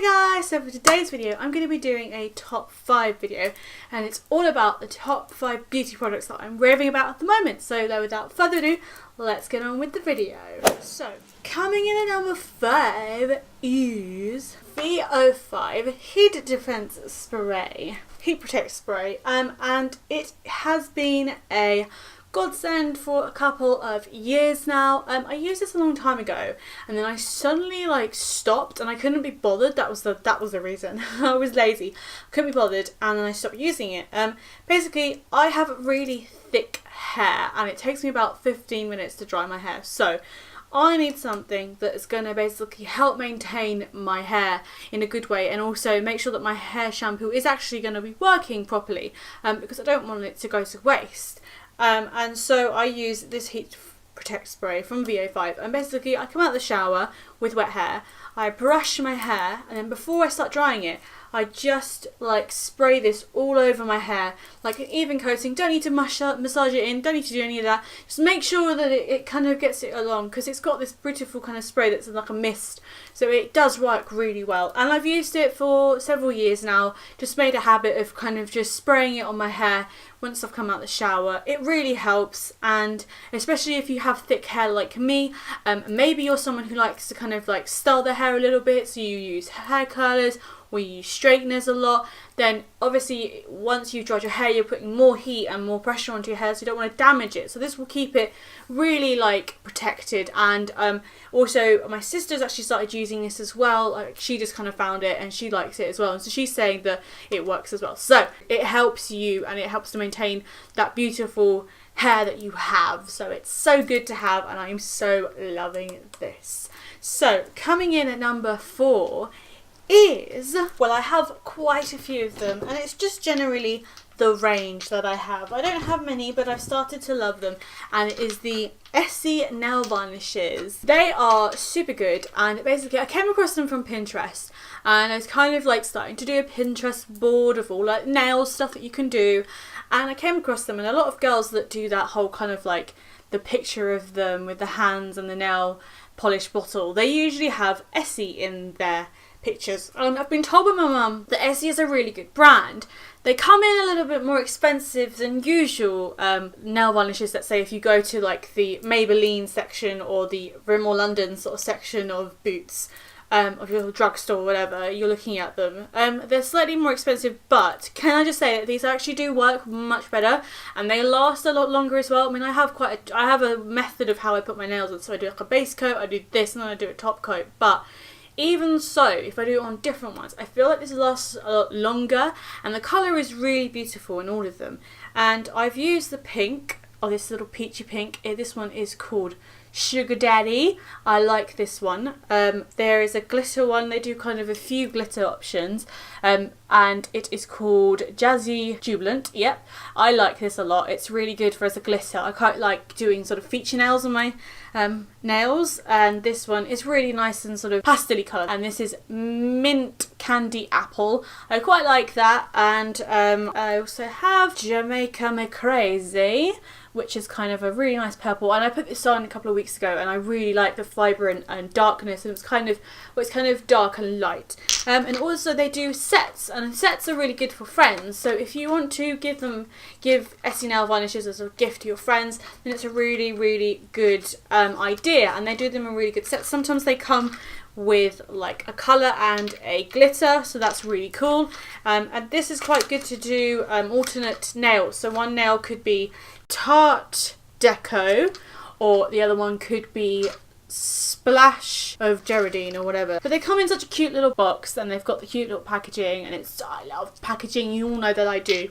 Hey guys, so for today's video I'm going to be doing a top 5 video, and it's all about the top 5 beauty products that I'm raving about at the moment. So without further ado, let's get on with the video. So coming in at number 5 is VO5 Heat Defense Spray, Heat Protect Spray, and it has been a godsend for a couple of years now. I used this a long time ago, and then I suddenly stopped, and I couldn't be bothered. That was the reason. I was lazy, couldn't be bothered, and then I stopped using it. Basically, I have really thick hair, and it takes me about 15 minutes to dry my hair. So I need something that is going to basically help maintain my hair in a good way, and also make sure that my hair shampoo is actually going to be working properly, because I don't want it to go to waste. And so I use this Heat Protect Spray from VO5, and basically I come out of the shower with wet hair, I brush my hair, and then before I start drying it, I just spray this all over my hair, like an even coating. Don't need to massage it in, don't need to do any of that. Just make sure that it kind of gets it along, because it's got this beautiful kind of spray that's like a mist, so it does work really well. And I've used it for several years now, just made a habit of kind of just spraying it on my hair once I've come out of the shower. It really helps, and especially if you have thick hair like me, maybe you're someone who likes to kind of style their hair a little bit, so you use hair curlers or you use straighteners a lot, then obviously once you've dried your hair, you're putting more heat and more pressure onto your hair, so you don't want to damage it. So this will keep it really protected. And also my sister's actually started using this as well. She just kind of found it and she likes it as well, and so she's saying that it works as well. So it helps you, and it helps to maintain that beautiful hair that you have. So it's so good to have, and I'm so loving this. So coming in at number 4 is, well, I have quite a few of them, and it's just generally the range that I have. I don't have many, but I've started to love them, and it is the Essie nail varnishes. They are super good, and basically I came across them from Pinterest, and I was kind of starting to do a Pinterest board of all nail stuff that you can do, and I came across them, and a lot of girls that do that whole kind of the picture of them with the hands and the nail polish bottle, they usually have Essie in their pictures. I've been told by my mum that Essie is a really good brand. They come in a little bit more expensive than usual nail varnishes. Let's say if you go to the Maybelline section or the Rimmel London sort of section of Boots, of your drugstore or whatever, you're looking at them. They're slightly more expensive, but can I just say that these actually do work much better, and they last a lot longer as well. I mean, I have a method of how I put my nails on. So I do a base coat, I do this, and then I do a top coat. But even so, if I do it on different ones, I feel like this lasts a lot longer, and the colour is really beautiful in all of them. And I've used the pink, or this little peachy pink. This one is called Sugar Daddy. I like this one. There is a glitter one. They do kind of a few glitter options, and it is called Jazzy Jubilant. Yep, I like this a lot. It's really good for as a glitter. I quite like doing sort of feature nails on my nails, and this one is really nice and sort of pastel-y colour, and this is Mint Candy Apple. I quite like that. And I also have Jamaica Me Crazy, which is kind of a really nice purple, and I put this on a couple of weeks ago, and I really like the vibrant and darkness, and it's kind of dark and light. And also they do sets, and sets are really good for friends. So if you want to give Essie nail varnishes as a gift to your friends, then it's a really, really good idea. And they do them in really good sets. Sometimes they come with a colour and a glitter, so that's really cool. And this is quite good to do alternate nails. So one nail could be Tarte Deco, or the other one could be Splash of Geraldine or whatever. But they come in such a cute little box, and they've got the cute little packaging, and I love packaging, you all know that I do.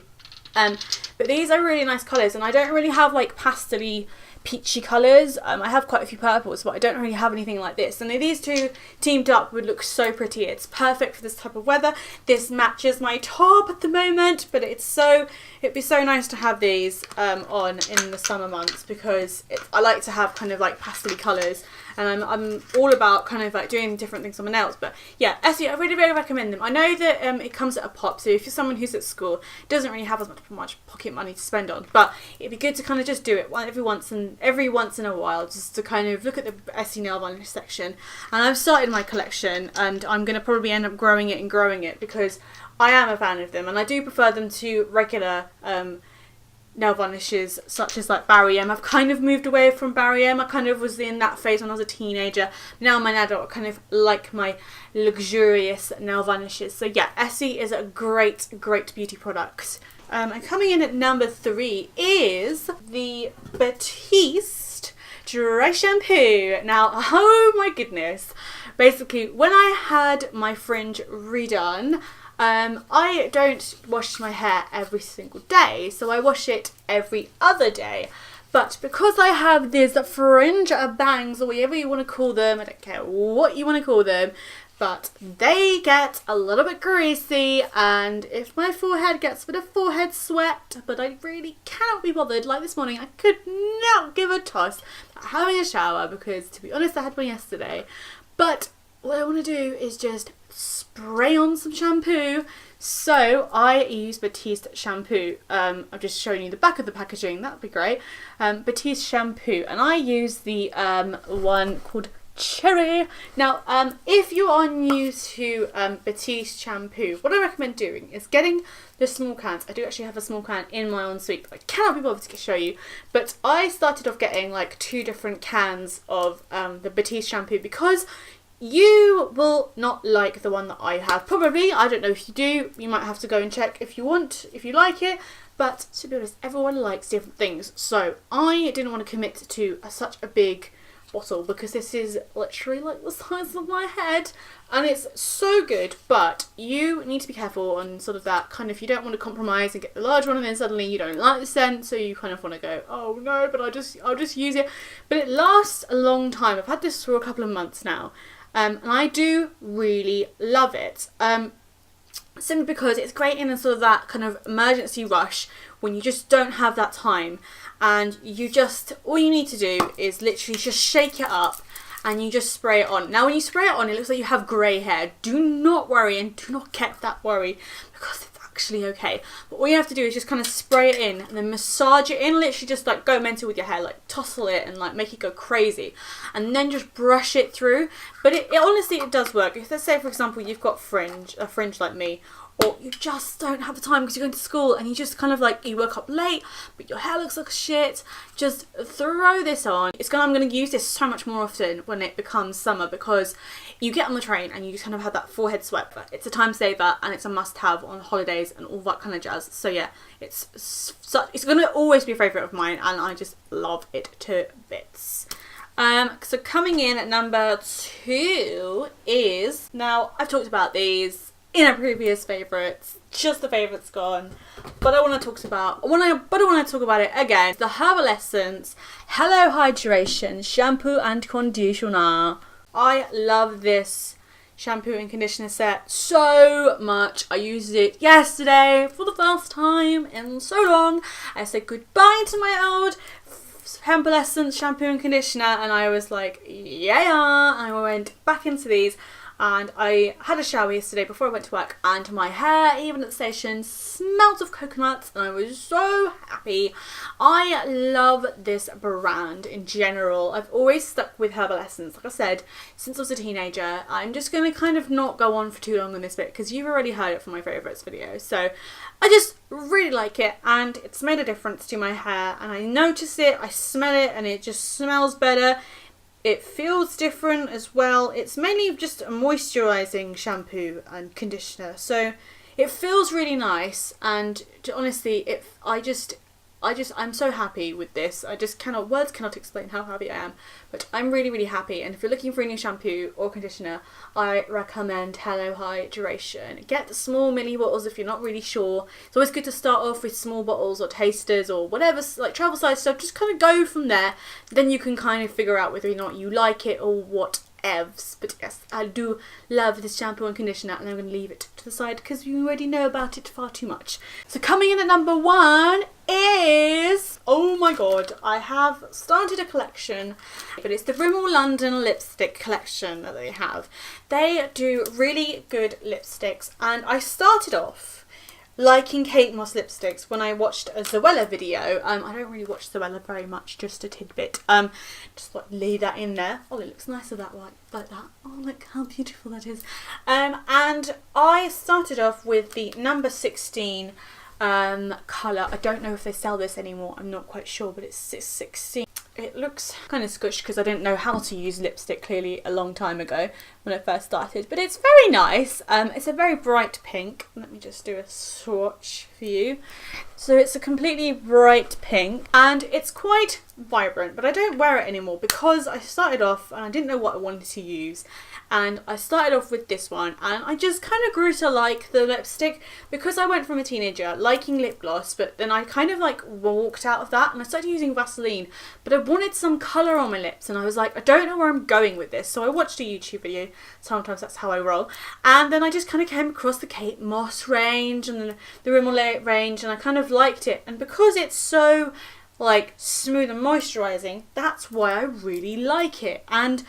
But these are really nice colours, and I don't really have pastel-y peachy colours. I have quite a few purples, but I don't really have anything like this, and these two teamed up would look so pretty. It's perfect for this type of weather. This matches my top at the moment, but it'd be so nice to have these on in the summer months, because I like to have kind of pastel-y colours, and I'm all about kind of like doing different things on my nails. But yeah, Essie, I really recommend them. I know that it comes at a pop, so if you're someone who's at school, doesn't really have as much pocket money to spend on, but it'd be good to kind of just do it every once in a while, just to kind of look at the Essie nail varnish section. And I've started my collection, and I'm going to probably end up growing it because I am a fan of them, and I do prefer them to regular nail varnishes such as like Barry M. I've kind of moved away from Barry M. I kind of was in that phase when I was a teenager. Now I'm an adult, I kind of like my luxurious nail varnishes. So yeah, Essie is a great beauty product. And coming in at number 3 is the Battiste Dry Shampoo. Now, oh my goodness. Basically, when I had my fringe redone, I don't wash my hair every single day, so I wash it every other day. But because I have these fringe bangs, or whatever you want to call them, I don't care what you want to call them, but they get a little bit greasy, and if my forehead gets a bit of forehead sweat, but I really cannot be bothered, like this morning, I could not give a toss about having a shower, because to be honest, I had one yesterday. But what I want to do is just spray on some shampoo. So I use Battiste shampoo. I'm just showing you the back of the packaging, that'd be great. Battiste shampoo, and I use the one called Cherry. Now if you are new to Battiste shampoo, what I recommend doing is getting the small cans. I do actually have a small can in my ensuite, but I cannot be bothered to show you. But I started off getting like 2 different cans of the Battiste shampoo, because you will not like the one that I have. Probably, I don't know if you do, you might have to go and check if you want, if you like it. But to be honest, everyone likes different things. So I didn't want to commit to such a big bottle, because this is literally like the size of my head, and it's so good. But you need to be careful on sort of that kind of, you don't want to compromise and get the large one and then suddenly you don't like the scent, so you kind of want to go, oh no, but I'll just use it. But it lasts a long time. I've had this for a couple of months now. And I do really love it, simply because it's great in a sort of that kind of emergency rush when you just don't have that time, and all you need to do is literally just shake it up and you just spray it on. Now when you spray it on, it looks like you have grey hair. Do not worry, and do not get that worry, because it's actually okay. But all you have to do is just kind of spray it in and then massage it in, literally just like go mental with your hair, like tussle it and like make it go crazy, and then just brush it through. But it honestly, it does work. If let's say for example you've got a fringe like me, or you just don't have the time because you're going to school and you just kind of like, you woke up late but your hair looks like shit, just throw this on. I'm going to use this so much more often when it becomes summer, because you get on the train and you just kind of have that forehead sweat. But it's a time saver and it's a must have on holidays and all that kind of jazz. So yeah, it's going to always be a favourite of mine, and I just love it to bits. So coming in at number 2 is, now I've talked about these in our previous favourites, just the favourites gone, but I want to talk about it again. The Harville Essence Hello Hydration Shampoo and Conditioner. I love this shampoo and conditioner set so much. I used it yesterday for the first time in so long. I said goodbye to my old Harville Essence shampoo and conditioner, and I was like, yeah, and I went back into these. And I had a shower yesterday before I went to work, and my hair, even at the station, smelled of coconuts, and I was so happy. I love this brand in general. I've always stuck with Harville Essence, like I said, since I was a teenager. I'm just going to kind of not go on for too long on this bit, because you've already heard it from my favourites video. So I just really like it, and it's made a difference to my hair, and I notice it, I smell it, and it just smells better. It feels different as well. It's mainly just a moisturising shampoo and conditioner, so it feels really nice. And honestly, I'm so happy with this. Words cannot explain how happy I am, but I'm really happy. And if you're looking for a new shampoo or conditioner, I recommend Hello Hydration. Get the small mini bottles if you're not really sure. It's always good to start off with small bottles or tasters or whatever, like travel size stuff. Just kind of go from there. Then you can kind of figure out whether or not you like it or whatever. whatevs. But yes, I do love this shampoo and conditioner, and I'm going to leave it to the side because you already know about it far too much. So coming in at number 1 is, oh my god, I have started a collection, but it's the Rimmel London Lipstick collection that they have. They do really good lipsticks, and I started off liking Kate Moss lipsticks when I watched a Zoella video. I don't really watch Zoella very much, just a tidbit. Just like leave that in there. Oh, it looks nicer that way, like that. Oh, look how beautiful that is. And I started off with the number 16 colour. I don't know if they sell this anymore, I'm not quite sure, but it's 16. It looks kind of squished because I didn't know how to use lipstick clearly a long time ago when I first started, but it's very nice. It's a very bright pink. Let me just do a swatch for you. So it's a completely bright pink and it's quite vibrant, but I don't wear it anymore because I started off and I didn't know what I wanted to use, and I started off with this one and I just kind of grew to like the lipstick because I went from a teenager liking lip gloss, but then I kind of like walked out of that and I started using Vaseline, but I wanted some colour on my lips and I was like, I don't know where I'm going with this. So I watched a YouTube video, sometimes that's how I roll, and then I just kind of came across the Kate Moss range and the Rimmel range, and I kind of liked it, and because it's so like smooth and moisturising, that's why I really like it. And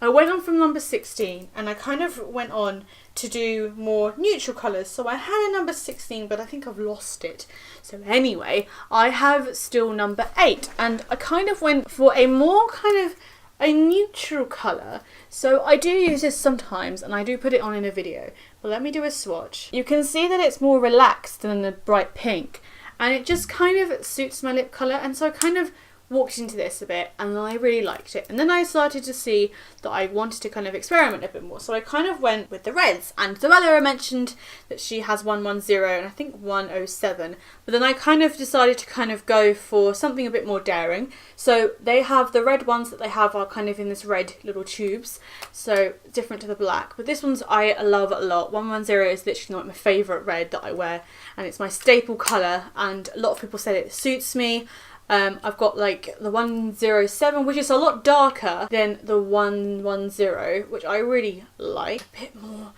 I went on from number 16 and I kind of went on to do more neutral colours. So I had a number 16, but I think I've lost it. So anyway, I have still number 8, and I kind of went for a more kind of a neutral colour. So I do use this sometimes and I do put it on in a video. But let me do a swatch. You can see that it's more relaxed than the bright pink, and it just kind of suits my lip colour, and so I kind of walked into this a bit and I really liked it. And then I started to see that I wanted to kind of experiment a bit more, so I kind of went with the reds. And Zoella mentioned that she has 110 and I think 107, but then I kind of decided to kind of go for something a bit more daring. So they have the red ones that they have are kind of in this red little tubes, so different to the black, but this one's I love a lot. 110 is literally like my favourite red that I wear, and it's my staple colour, and a lot of people said it suits me. I've got like the 107, which is a lot darker than the 110, which I really like. A bit more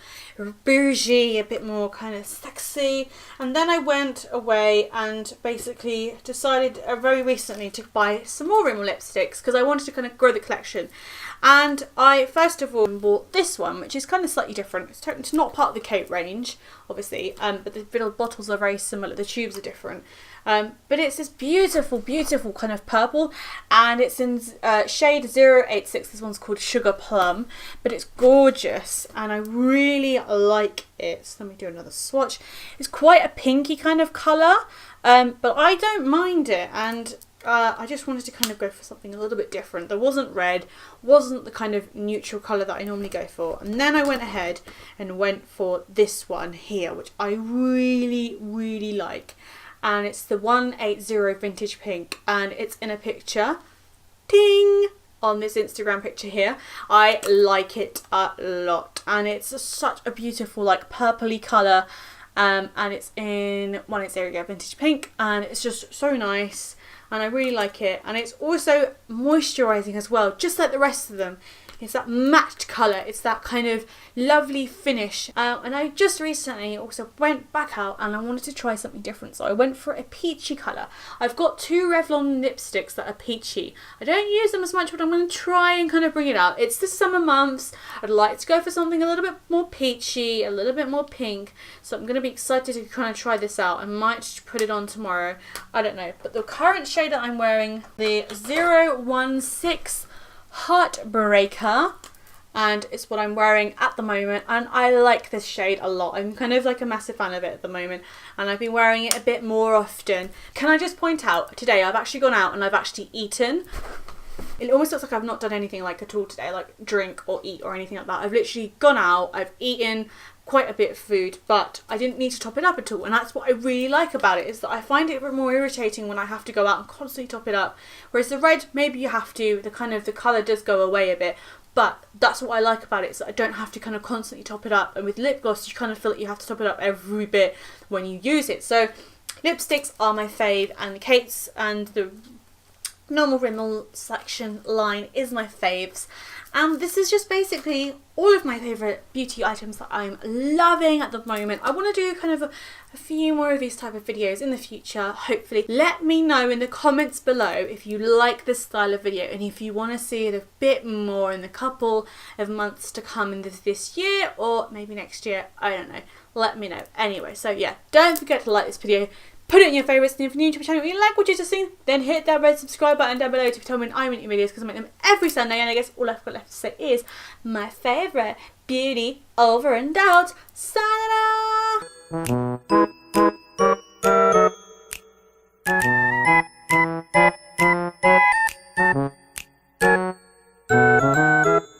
bougie, a bit more kind of sexy. And then I went away and basically decided very recently to buy some more Rimmel lipsticks because I wanted to kind of grow the collection. And I first of all bought this one, which is kind of slightly different. It's not part of the Kate range, obviously, but the little bottles are very similar. The tubes are different. But it's this beautiful, beautiful kind of purple, and it's in shade 086. This one's called Sugar Plum, but it's gorgeous and I really like it. So let me do another swatch. It's quite a pinky kind of colour, but I don't mind it, and I just wanted to kind of go for something a little bit different. There wasn't red, wasn't the kind of neutral colour that I normally go for. And then I went ahead and went for this one here, which I really, really like. And it's the 180 Vintage Pink, and it's in a picture, ting, on this Instagram picture here. I like it a lot, and it's such a beautiful like purpley colour, and it's in 180 Vintage Pink, and it's just so nice, and I really like it. And it's also moisturising as well, just like the rest of them. It's that matte colour, it's that kind of lovely finish. And I just recently also went back out and I wanted to try something different, so I went for a peachy colour. I've got 2 Revlon lipsticks that are peachy. I don't use them as much, but I'm going to try and kind of bring it out. It's the summer months. I'd like to go for something a little bit more peachy, a little bit more pink. So I'm going to be excited to kind of try this out. I might just put it on tomorrow. I don't know. But the current shade that I'm wearing, the 016 Heartbreaker, and it's what I'm wearing at the moment, and I like this shade a lot. I'm kind of like a massive fan of it at the moment, and I've been wearing it a bit more often. Can I just point out, today I've actually gone out and I've actually eaten. It almost looks like I've not done anything like at all today, like drink or eat or anything like that. I've literally gone out, I've eaten quite a bit of food, but I didn't need to top it up at all. And that's what I really like about it, is that I find it a bit more irritating when I have to go out and constantly top it up. Whereas the red, maybe you have to, the colour does go away a bit, but that's what I like about it, is that I don't have to kind of constantly top it up. And with lip gloss, you kind of feel like you have to top it up every bit when you use it. So lipsticks are my fave, and the Kate's and the normal Rimmel section line is my faves. And this is just basically all of my favourite beauty items that I'm loving at the moment. I want to do kind of a few more of these type of videos in the future, hopefully. Let me know in the comments below if you like this style of video and if you want to see it a bit more in the couple of months to come in this year or maybe next year. I don't know. Let me know. Anyway, so yeah, don't forget to like this video. Put it in your favourites, and if you're new to my channel and you like what you just seen, then hit that red subscribe button down below to tell me when I make new videos, because I make them every Sunday. And I guess all I've got left to say is my favourite beauty over and out. Sayonara!